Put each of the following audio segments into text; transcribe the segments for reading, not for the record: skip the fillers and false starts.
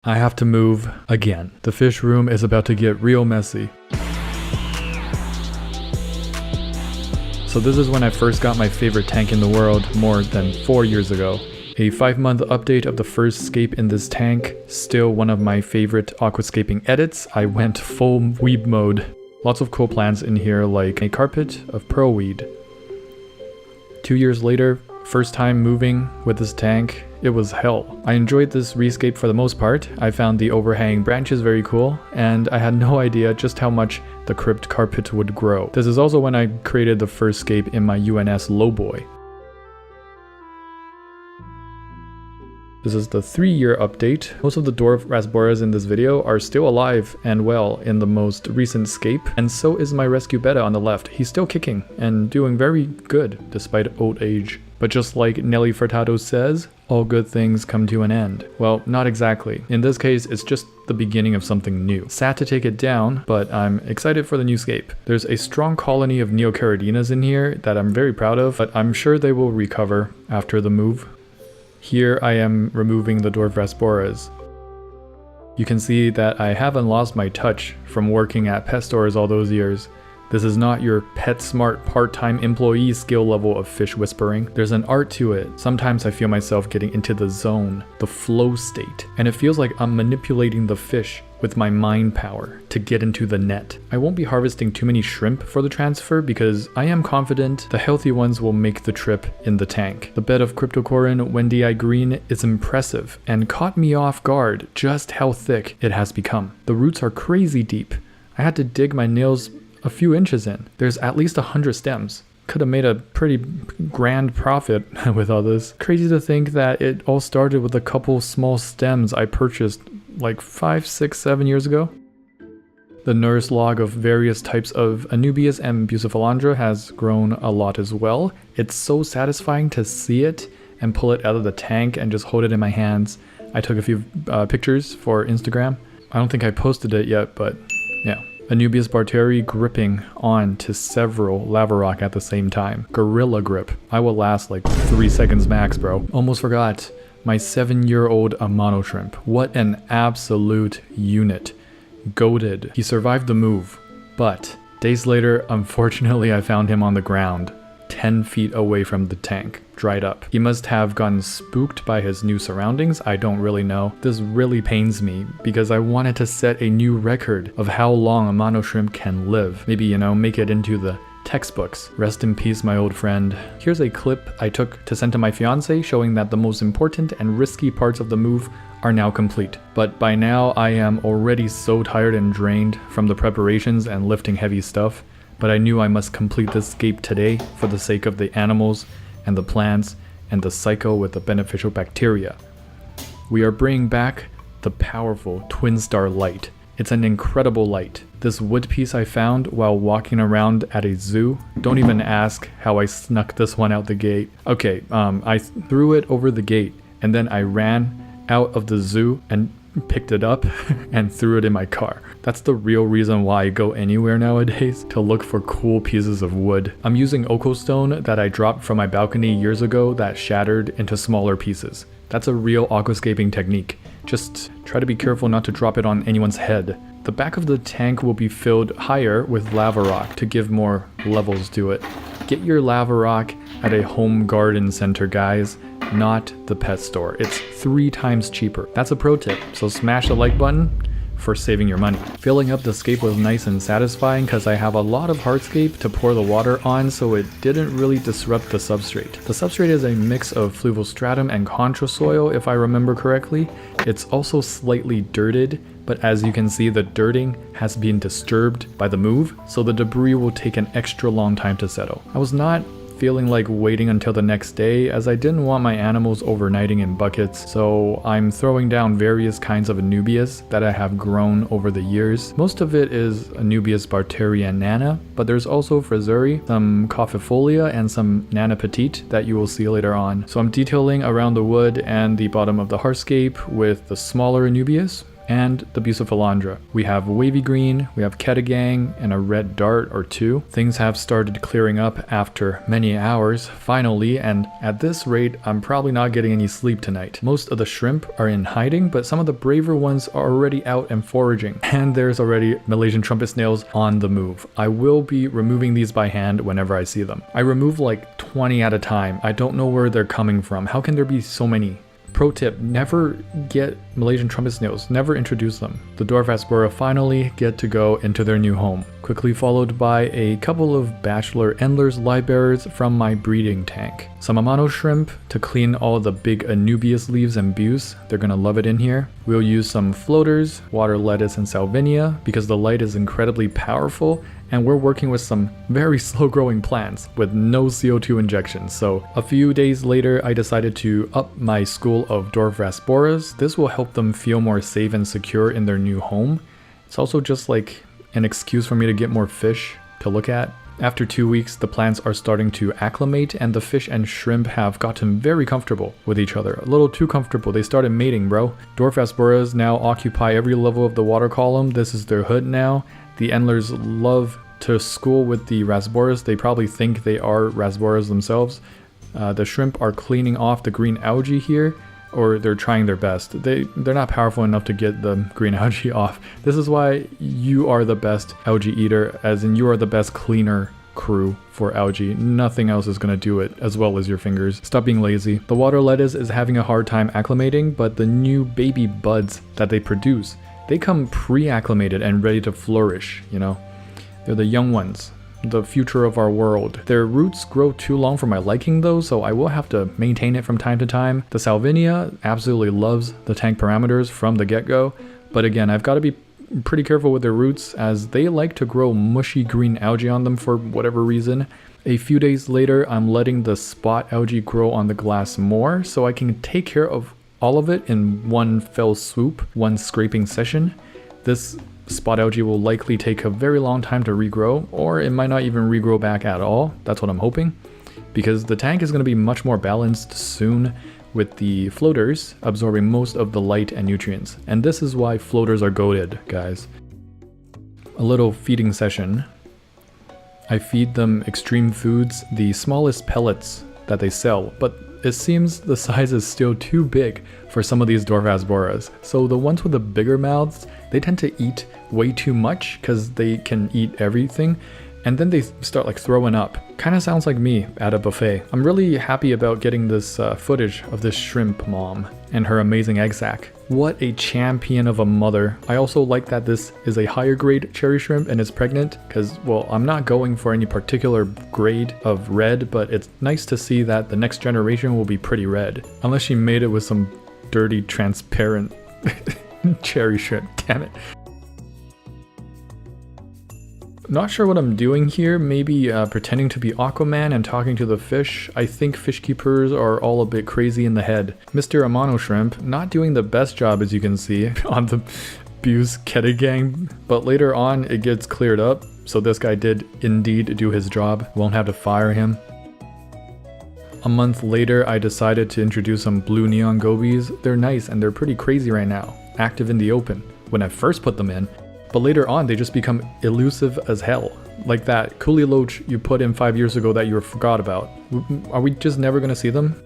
I have to move again. The fish room is about to get real messy. So this is when I first got my favorite tank in the world more than 4 years ago. A 5-month update of the first scape in this tank, still one of my favorite aquascaping edits. I went full weeb mode. Lots of cool plants in here like a carpet of pearlweed. 2 years later, first time moving with this tank, it was hell. I enjoyed this rescape for the most part. I found the overhanging branches very cool, and I had no idea just how much the crypt carpet would grow. This is also when I created the first scape in my UNS Lowboy. This is the 3-year update. Most of the dwarf rasboras in this video are still alive and well in the most recent scape, and so is my rescue betta on the left. He's still kicking and doing very good despite old age. But just like Nelly Furtado says, all good things come to an end. Well, not exactly. In this case, it's just the beginning of something new. Sad to take it down, but I'm excited for the new scape. There's a strong colony of Neocaradinas in here that I'm very proud of, but I'm sure they will recover after the move. Here I am removing the dwarf rasboras. You can see that I haven't lost my touch from working at pet stores all those years. This is not your PetSmart part-time employee skill level of fish whispering. There's an art to it. Sometimes I feel myself getting into the zone, the flow state, and it feels like I'm manipulating the fish with my mind power to get into the net. I won't be harvesting too many shrimp for the transfer because I am confident the healthy ones will make the trip in the tank. The bed of Cryptocorin Wendy Green is impressive and caught me off guard just how thick it has become. The roots are crazy deep. I had to dig my nails a few inches in. There's at least 100 stems. Could have made a pretty grand profit with all this. Crazy to think that it all started with a couple small stems I purchased like 5, 6, 7 years ago. The nurse log of various types of Anubias and Bucephalandra has grown a lot as well. It's so satisfying to see it and pull it out of the tank and just hold it in my hands. I took a few pictures for Instagram. I don't think I posted it yet, but yeah. Anubias barteri gripping on to several lava rock at the same time. Gorilla grip. I will last like 3 seconds max, bro. Almost forgot. My 7-year-old Amano shrimp. What an absolute unit. Goated. He survived the move, but days later, unfortunately, I found him on the ground, 10 feet away from the tank, dried up. He must have gotten spooked by his new surroundings, I don't really know. This really pains me because I wanted to set a new record of how long a mono shrimp can live. Maybe, you know, make it into the textbooks. Rest in peace, my old friend. Here's a clip I took to send to my fiance showing that the most important and risky parts of the move are now complete. But by now, I am already so tired and drained from the preparations and lifting heavy stuff. But I knew I must complete this scape today for the sake of the animals and the plants and the cycle with the beneficial bacteria. We are bringing back the powerful Twin Star light. It's an incredible light. This wood piece I found while walking around at a zoo. Don't even ask how I snuck this one out the gate. Okay, I threw it over the gate and then I ran out of the zoo and picked it up and threw it in my car. That's the real reason why I go anywhere nowadays, to look for cool pieces of wood. I'm using Oko stone that I dropped from my balcony years ago that shattered into smaller pieces. That's a real aquascaping technique. Just try to be careful not to drop it on anyone's head. The back of the tank will be filled higher with lava rock to give more levels to it. Get your lava rock at a home garden center, guys, not the pet store. It's 3 times cheaper. That's a pro tip, so smash the like button for saving your money. Filling up the scape was nice and satisfying because I have a lot of hardscape to pour the water on, so it didn't really disrupt the substrate. The substrate is a mix of fluvostratum and contra soil, if I remember correctly. It's also slightly dirted, but as you can see, the dirting has been disturbed by the move, so the debris will take an extra long time to settle. I was not feeling like waiting until the next day as I didn't want my animals overnighting in buckets, so I'm throwing down various kinds of Anubias that I have grown over the years. Most of it is Anubias barteri and Nana, but there's also Frasuri, some Cophifolia, and some Nana Petite that you will see later on. So I'm detailing around the wood and the bottom of the hardscape with the smaller Anubias, and the Bucephalandra. We have wavy green, we have Ketagang, and a red dart or two. Things have started clearing up after many hours, finally, and at this rate, I'm probably not getting any sleep tonight. Most of the shrimp are in hiding, but some of the braver ones are already out and foraging. And there's already Malaysian trumpet snails on the move. I will be removing these by hand whenever I see them. I remove like 20 at a time. I don't know where they're coming from. How can there be so many? Pro tip, never get Malaysian trumpet snails, never introduce them. The dwarf Rasbora finally get to go into their new home, quickly followed by a couple of bachelor Endler's livebearers from my breeding tank. Some Amano shrimp to clean all the big Anubias leaves and buse, they're gonna love it in here. We'll use some floaters, water lettuce and salvinia because the light is incredibly powerful, and we're working with some very slow growing plants with no CO2 injections. So a few days later, I decided to up my school of dwarf Rasboras. This will help them feel more safe and secure in their new home. It's also just like an excuse for me to get more fish to look at. After 2 weeks, the plants are starting to acclimate and the fish and shrimp have gotten very comfortable with each other. A little too comfortable. They started mating, bro. Dwarf Rasboras now occupy every level of the water column. This is their hood now. The Endlers love to school with the Rasboras. They probably think they are Rasboras themselves. The shrimp are cleaning off the green algae here, or they're trying their best. They're not powerful enough to get the green algae off. This is why you are the best algae eater, as in you are the best cleaner crew for algae. Nothing else is going to do it as well as your fingers. Stop being lazy. The water lettuce is having a hard time acclimating, but the new baby buds that they produce, they come pre-acclimated and ready to flourish, you know? They're the young ones, the future of our world. Their roots grow too long for my liking though, so I will have to maintain it from time to time. The Salvinia absolutely loves the tank parameters from the get-go, but again, I've got to be pretty careful with their roots as they like to grow mushy green algae on them for whatever reason. A few days later, I'm letting the spot algae grow on the glass more so I can take care of all of it in one fell swoop, one scraping session. This spot algae will likely take a very long time to regrow, or it might not even regrow back at all. That's what I'm hoping, because the tank is going to be much more balanced soon with the floaters absorbing most of the light and nutrients. And this is why floaters are goated, guys. A little feeding session. I feed them extreme foods, the smallest pellets that they sell, but it seems the size is still too big for some of these dwarf Rasboras. So the ones with the bigger mouths, they tend to eat way too much because they can eat everything, and then they start like throwing up. Kind of sounds like me at a buffet. I'm really happy about getting this footage of this shrimp mom and her amazing egg sac. What a champion of a mother. I also like that this is a higher grade cherry shrimp and is pregnant because, well, I'm not going for any particular grade of red, but it's nice to see that the next generation will be pretty red. Unless she made it with some dirty, transparent cherry shrimp, damn it. Not sure what I'm doing here, maybe pretending to be Aquaman and talking to the fish. I think fish keepers are all a bit crazy in the head. Mr. Amano Shrimp, not doing the best job as you can see on the Buse Ketagang, but later on it gets cleared up, so this guy did indeed do his job, won't have to fire him. A month later I decided to introduce some blue neon gobies. They're nice and they're pretty crazy right now, active in the open when I first put them in. But later on, they just become elusive as hell. Like that Coolie Loach you put in 5 years ago that you forgot about. Are we just never gonna see them?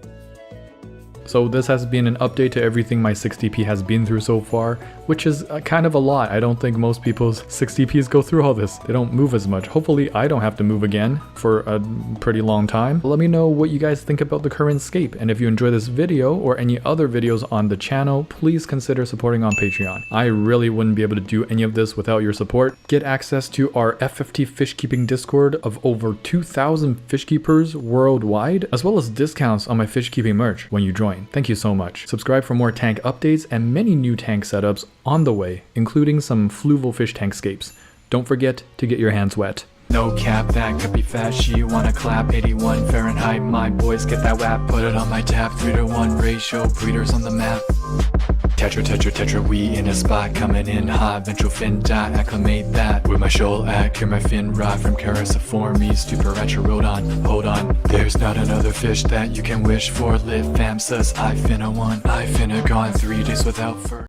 So this has been an update to everything my 60p has been through so far, which is kind of a lot. I don't think most people's 60ps go through all this. They don't move as much. Hopefully I don't have to move again for a pretty long time. Let me know what you guys think about the current scape, and if you enjoy this video or any other videos on the channel, please consider supporting on Patreon. I really wouldn't be able to do any of this without your support. Get access to our F50 fish keeping Discord of over 2,000 fish keepers worldwide, as well as discounts on my fish keeping merch when you join. Thank you so much. Subscribe for more tank updates and many new tank setups on the way, including some fluval fish tank scapes. Don't forget to get your hands wet. No cap, that could be fat, she wanna clap. 81 Fahrenheit, my boys get that whap. Put it on my tap, 3-to-1 ratio, breeders on the map. Tetra, we in a spot, coming in hot. Ventral fin dot, acclimate that. With my shoal at, clear my fin rod from Cariciformes to Paracharodon. Hold on, there's not another fish that you can wish for. Lit fam sus, I finna gone 3 days without fur.